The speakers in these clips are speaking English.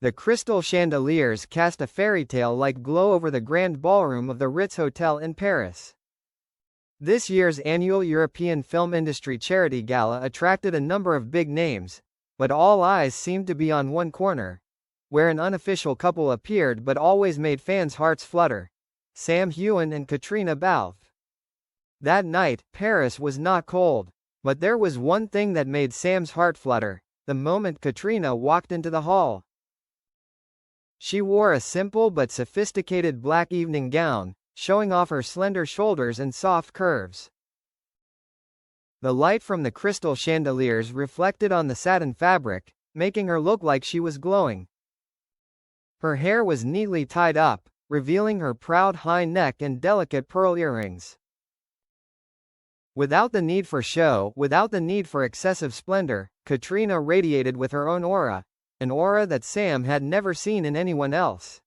The crystal chandeliers cast a fairy tale-like glow over the grand ballroom of the Ritz Hotel in Paris. This year's annual European Film Industry Charity Gala attracted a number of big names, but all eyes seemed to be on one corner, where an unofficial couple appeared but always made fans' hearts flutter: Heughan and Caitríona Balfe. That night, Paris was not cold, but there was one thing that made Sam's heart flutter: the moment Caitríona walked into the hall. She wore a simple but sophisticated black evening gown, showing off her slender shoulders and soft curves. The light from the crystal chandeliers reflected on the satin fabric, making her look like she was glowing. Her hair was neatly tied up, revealing her proud high neck and delicate pearl earrings. Without the need for show, without the need for excessive splendor, Caitríona radiated with her own aura, an aura that Sam had never seen in anyone else.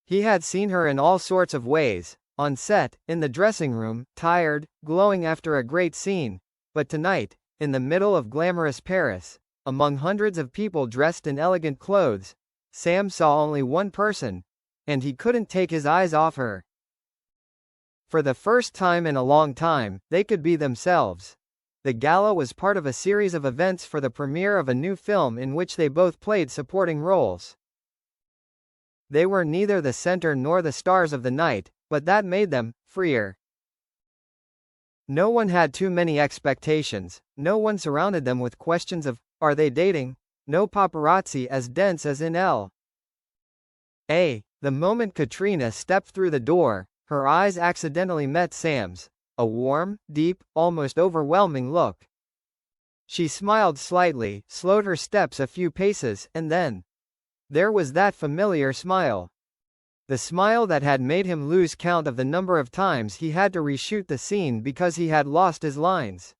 He had seen her in all sorts of ways, on set, in the dressing room, tired, glowing after a great scene, but tonight, in the middle of glamorous Paris, among hundreds of people dressed in elegant clothes, Sam saw only one person, and he couldn't take his eyes off her. For the first time in a long time, they could be themselves. The gala was part of a series of events for the premiere of a new film in which they both played supporting roles. They were neither the center nor the stars of the night, but that made them freer. No one had too many expectations, no one surrounded them with questions of, are they dating? No paparazzi as dense as in L.A. The moment Caitríona stepped through the door, her eyes accidentally met Sam's, a warm, deep, almost overwhelming look. She smiled slightly, slowed her steps a few paces, and then there was that familiar smile. The smile that had made him lose count of the number of times he had to reshoot the scene because he had lost his lines.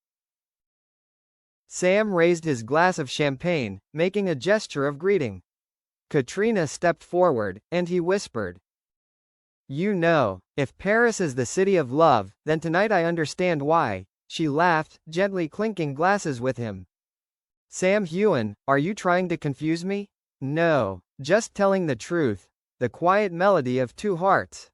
Sam raised his glass of champagne, making a gesture of greeting. Caitríona stepped forward, and he whispered, "You know, if Paris is the city of love, then tonight I understand why." She laughed, gently clinking glasses with him. "Sam Heughan, are you trying to confuse me?" "No, just telling the truth. The quiet melody of two hearts."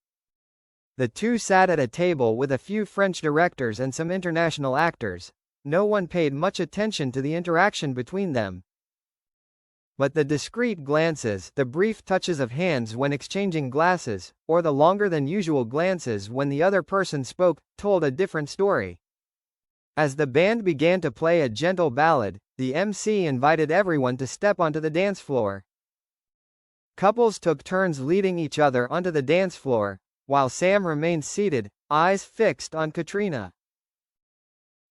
The two sat at a table with a few French directors and some international actors. No one paid much attention to the interaction between them. But the discreet glances, the brief touches of hands when exchanging glasses, or the longer than usual glances when the other person spoke, told a different story. As the band began to play a gentle ballad, the MC invited everyone to step onto the dance floor. Couples took turns leading each other onto the dance floor, while Sam remained seated, eyes fixed on Caitríona.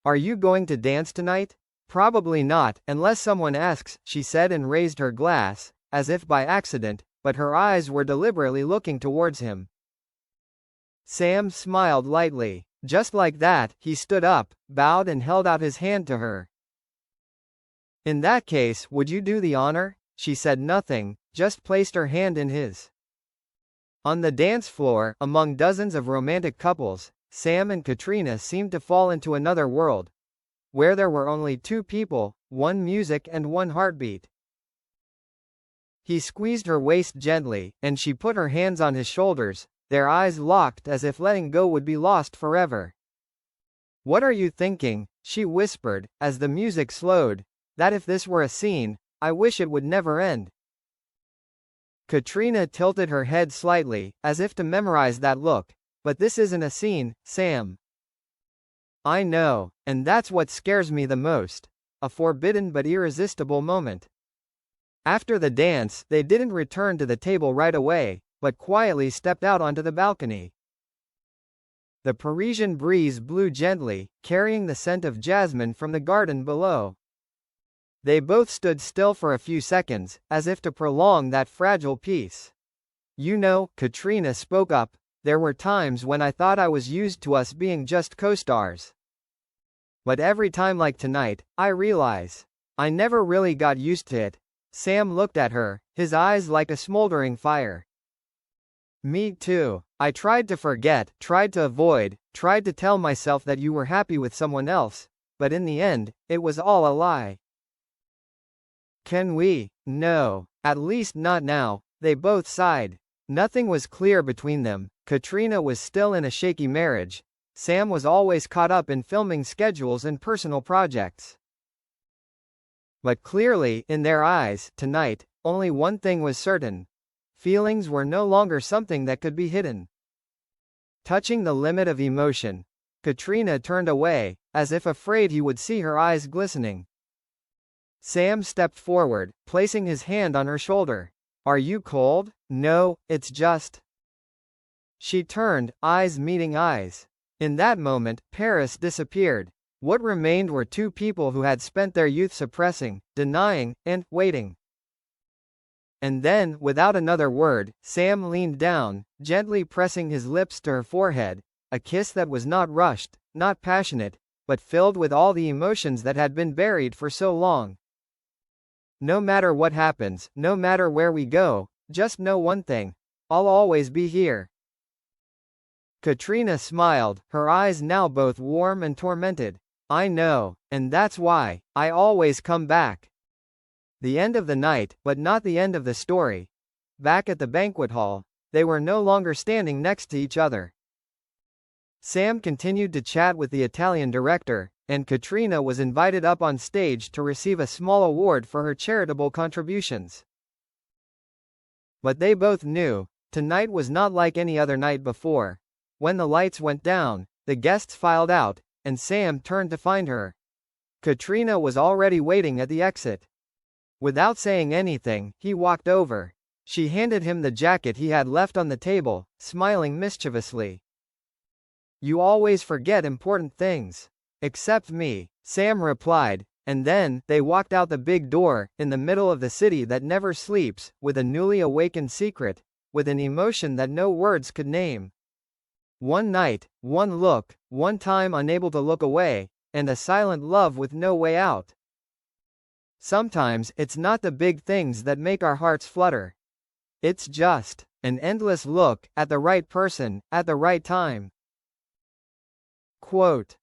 "Are you going to dance tonight?" "Probably not, unless someone asks," she said and raised her glass, as if by accident, but her eyes were deliberately looking towards him. Sam smiled lightly. Just like that, he stood up, bowed and held out his hand to her. "In that case, would you do the honor?" She said nothing, just placed her hand in his. On the dance floor, among dozens of romantic couples, Sam and Caitríona seemed to fall into another world, where there were only two people, one music and one heartbeat. He squeezed her waist gently, and she put her hands on his shoulders, their eyes locked as if letting go would be lost forever. "What are you thinking?" she whispered, as the music slowed. "That if this were a scene, I wish it would never end." Caitríona tilted her head slightly, as if to memorize that look. "But this isn't a scene, Sam." "I know, and that's what scares me the most. A forbidden but irresistible moment." After the dance, they didn't return to the table right away, but quietly stepped out onto the balcony. The Parisian breeze blew gently, carrying the scent of jasmine from the garden below. They both stood still for a few seconds, as if to prolong that fragile peace. "You know," Caitríona spoke up, "there were times when I thought I was used to us being just co-stars. But every time like tonight, I realize I never really got used to it." Sam looked at her, his eyes like a smoldering fire. "Me too. I tried to forget, tried to avoid, tried to tell myself that you were happy with someone else, but in the end, it was all a lie." "Can we?" "No. At least not now, they both sighed. Nothing was clear between them. Caitríona was still in a shaky marriage. Sam was always caught up in filming schedules and personal projects. But clearly, in their eyes, tonight, only one thing was certain. Feelings were no longer something that could be hidden. Touching the limit of emotion, Caitríona turned away, as if afraid he would see her eyes glistening. Sam stepped forward, placing his hand on her shoulder. "Are you cold?" "No, it's just." She turned, eyes meeting eyes. In that moment, Paris disappeared. What remained were two people who had spent their youth suppressing, denying, and waiting. And then, without another word, Sam leaned down, gently pressing his lips to her forehead, a kiss that was not rushed, not passionate, but filled with all the emotions that had been buried for so long. "No matter what happens, no matter where we go, just know one thing. I'll always be here." Caitríona smiled, her eyes now both warm and tormented. "I know, and that's why I always come back." The end of the night, but not the end of the story. Back at the banquet hall, they were no longer standing next to each other. Sam continued to chat with the Italian director, and Caitríona was invited up on stage to receive a small award for her charitable contributions. But they both knew, tonight was not like any other night before. When the lights went down, the guests filed out, and Sam turned to find her. Caitríona was already waiting at the exit. Without saying anything, he walked over. She handed him the jacket he had left on the table, smiling mischievously. "You always forget important things." "Except me," Sam replied, and then, they walked out the big door, in the middle of the city that never sleeps, with a newly awakened secret, with an emotion that no words could name. One night, one look, one time unable to look away, and a silent love with no way out. Sometimes, it's not the big things that make our hearts flutter. It's just an endless look, at the right person, at the right time. Quote.